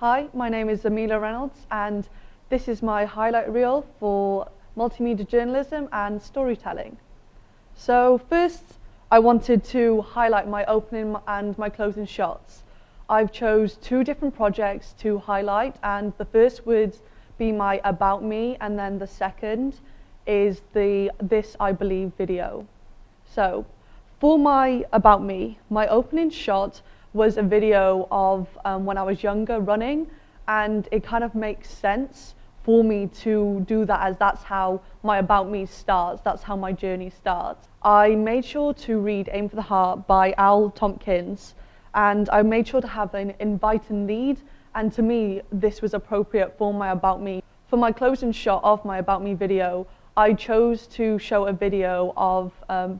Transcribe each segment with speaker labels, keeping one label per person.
Speaker 1: Hi, my name is Amelia Reynolds and this is my highlight reel for multimedia journalism and storytelling. So first I wanted to highlight my opening and my closing shots. I've chose two different projects to highlight, and the first would be my About Me, and then the second is the This I Believe video. So for my About Me, my opening shot was a video of when I was younger running, and it kind of makes sense for me to do that, as that's how my About Me starts, that's how my journey starts. I made sure to read Aim for the Heart by Al Tompkins, and I made sure to have an inviting lead, and to me this was appropriate for my About Me. For my closing shot of my About Me video, I chose to show a video of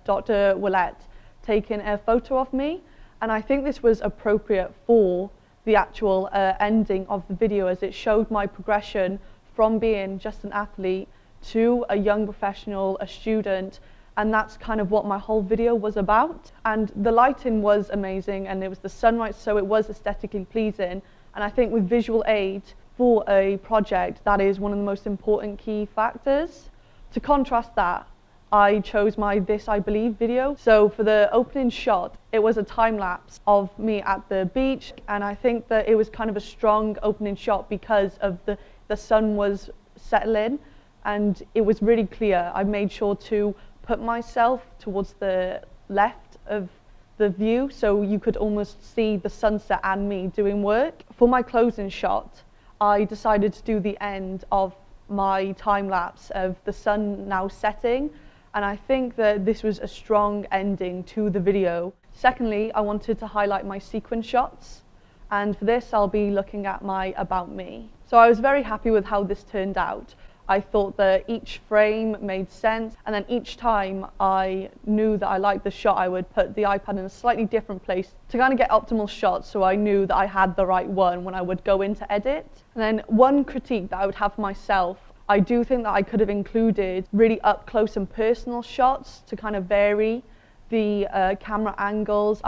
Speaker 1: Dr. Willett taking a photo of me, and I think this was appropriate for the actual ending of the video, as it showed my progression from being just an athlete to a young professional, a student, and that's kind of what my whole video was about. And the lighting was amazing, and it was the sunlight, so it was aesthetically pleasing. And I think with visual aid for a project, that is one of the most important key factors. To contrast that, I chose my This I Believe video. So for the opening shot, it was a time lapse of me at the beach, and I think that it was kind of a strong opening shot because of the sun was settling and it was really clear. I made sure to put myself towards the left of the view so you could almost see the sunset and me doing work. For my closing shot, I decided to do the end of my time lapse of the sun now setting, and I think that this was a strong ending to the video. Secondly, I wanted to highlight my sequence shots, and for this I'll be looking at my About Me. So I was very happy with how this turned out. I thought that each frame made sense, and then each time I knew that I liked the shot, I would put the iPad in a slightly different place to kind of get optimal shots, so I knew that I had the right one when I would go into edit. And then one critique that I would have for myself, I do think that I could have included really up close and personal shots to kind of vary the camera angles.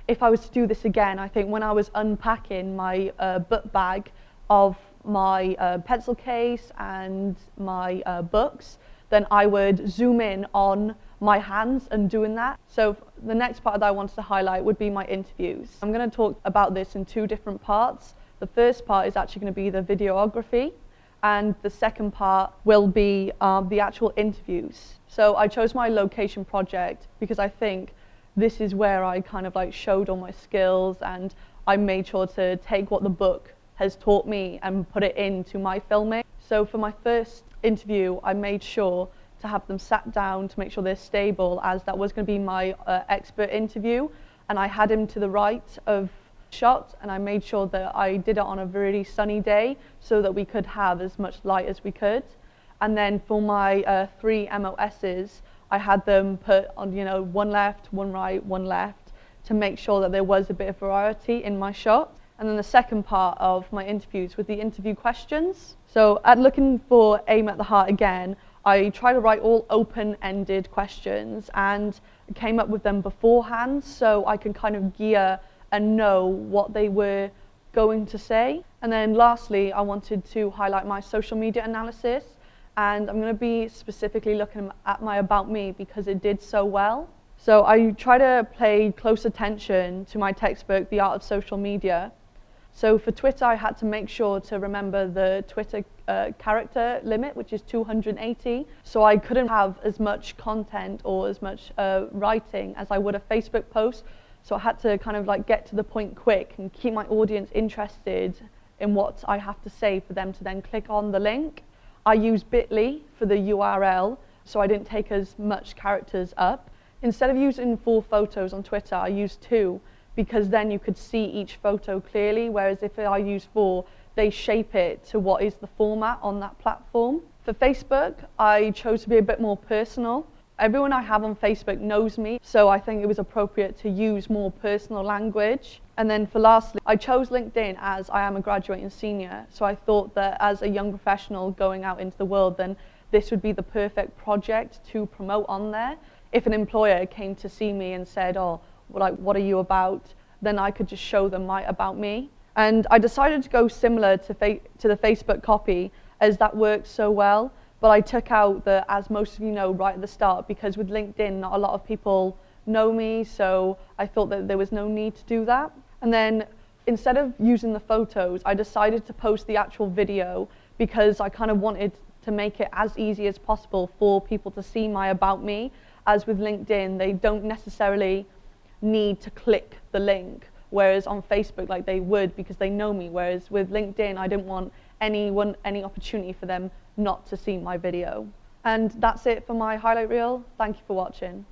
Speaker 1: If I was to do this again, I think when I was unpacking my book bag of my pencil case and my books, then I would zoom in on my hands and doing that. So the next part that I wanted to highlight would be my interviews. I'm going to talk about this in two different parts. The first part is actually going to be the videography, and the second part will be the actual interviews. So I chose my location project because I think this is where I kind of like showed all my skills, and I made sure to take what the book has taught me and put it into my filming. So for my first interview, I made sure to have them sat down to make sure they're stable, as that was going to be my expert interview, and I had him to the right of shot, and I made sure that I did it on a really sunny day so that we could have as much light as we could. And then for my three MOSs, I had them put on, one left, one right, one left, to make sure that there was a bit of variety in my shot. And then the second part of my interviews with the interview questions. So at looking for Aim at the Heart again, I tried to write all open-ended questions and came up with them beforehand so I can kind of gear and know what they were going to say. And then lastly, I wanted to highlight my social media analysis, and I'm going to be specifically looking at my About Me because it did so well. So I try to pay close attention to my textbook, The Art of Social Media. So for Twitter, I had to make sure to remember the Twitter character limit, which is 280. So I couldn't have as much content or as much writing as I would a Facebook post. So I had to kind of like get to the point quick and keep my audience interested in what I have to say for them to then click on the link. I use bit.ly for the URL, so I didn't take as much characters up. Instead of using 4 photos on Twitter, I used 2, because then you could see each photo clearly, whereas if I use 4, they shape it to what is the format on that platform. For Facebook, I chose to be a bit more personal. Everyone I have on Facebook knows me, so I think it was appropriate to use more personal language. And then for lastly, I chose LinkedIn as I am a graduating senior, so I thought that as a young professional going out into the world, then this would be the perfect project to promote on there. If an employer came to see me and said, oh, what are you about? Then I could just show them my About Me. And I decided to go similar to the Facebook copy, as that works so well, but I took out the "as most of you know" right at the start, because with LinkedIn not a lot of people know me, so I thought that there was no need to do that. And then instead of using the photos, I decided to post the actual video, because I kind of wanted to make it as easy as possible for people to see my about me. As with LinkedIn, they don't necessarily need to click the link, whereas on Facebook, like, they would, because they know me, whereas with LinkedIn I didn't want any opportunity for them not to see my video. And that's it for my highlight reel. Thank you for watching.